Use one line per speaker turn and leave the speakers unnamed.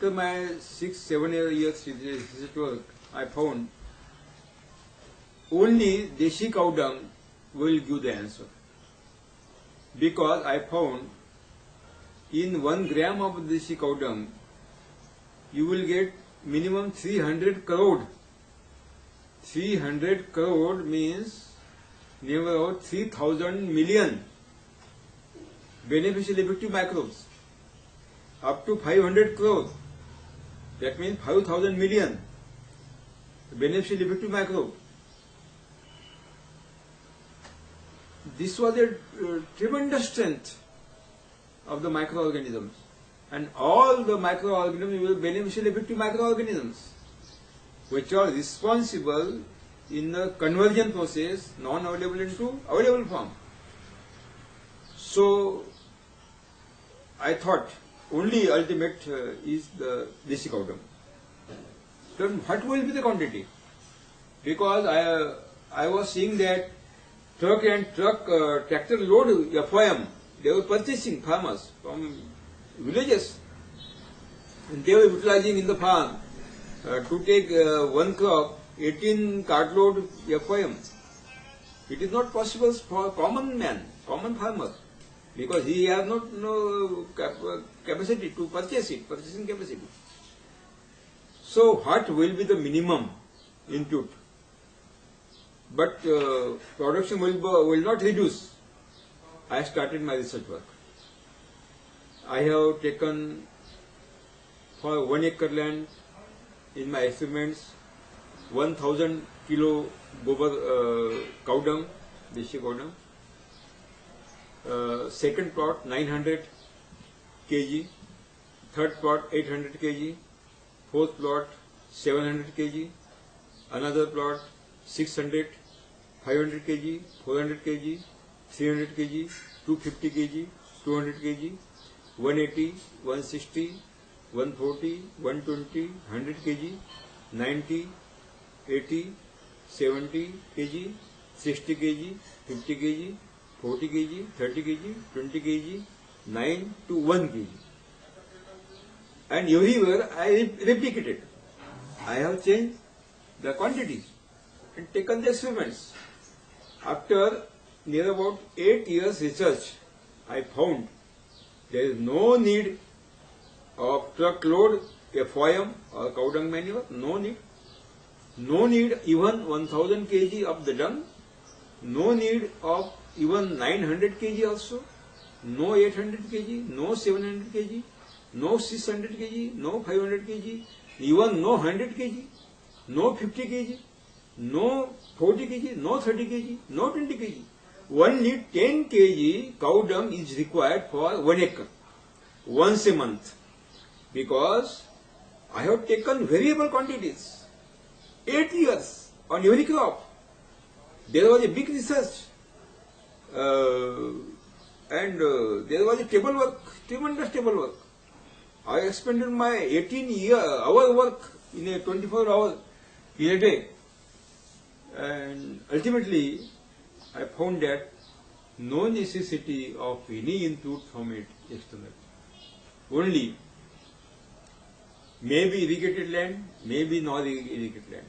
after my 6-7 years research work, I found only Deshi cow dung will give the answer. Because I found in 1 gram of Deshi cow dung, you will get minimum 300 crore. 300 crore means near about 3000 million beneficial effective microbes. Up to 500 crore, that means 5000 million beneficial effective microbe. This was a tremendous strength of the microorganisms, and all the microorganisms were beneficial effective microorganisms which are responsible in the conversion process non-available into available form. So I thought only ultimate is the Deshi cow dung. Then what will be the quantity? Because I was seeing that tractor load FOM, they were purchasing farmers from villages, and they were utilizing in the farm to take one crop 18 cartload FOM. It is not possible for common man, common farmer, because he has no capacity to purchase it, purchasing capacity. So what will be the minimum input? But production will not reduce. I started my research work. I have taken for 1 acre land in my experiments 1000 kilo gobar cow dung, Deshi cow dung. Second plot 900 kg, third plot 800 kg, fourth plot 700 kg, another plot 600, 500 kg, 400 kg, 300 kg, 250 kg, 200 kg, 180, 160, 140, 120, 100 kg, 90, 80, 70 kg, 60 kg, 50 kg, 40 kg, 30 kg, 20 kg, 9 to 1 kg. And everywhere I replicated. I have changed the quantities and taken the experiments. After near about 8 years research, I found there is no need of truckload FOM or cow dung manure, no need. No need even 1000 kg of the dung, no need of even 900 kg also, no 800 kg, no 700 kg, no 600 kg, no 500 kg, even no 100 kg, no 50 kg, no 40 kg, no 30 kg, no 20 kg. Only 10 kg cow dung is required for 1 acre, once a month. Because I have taken variable quantities, 8 years on every crop. There was a big research and there was a table work, tremendous table work. I expended my 18-hour work in a 24 hours in a day, and ultimately I found that no necessity of any input from it external. Only maybe irrigated land, maybe not irrigated land.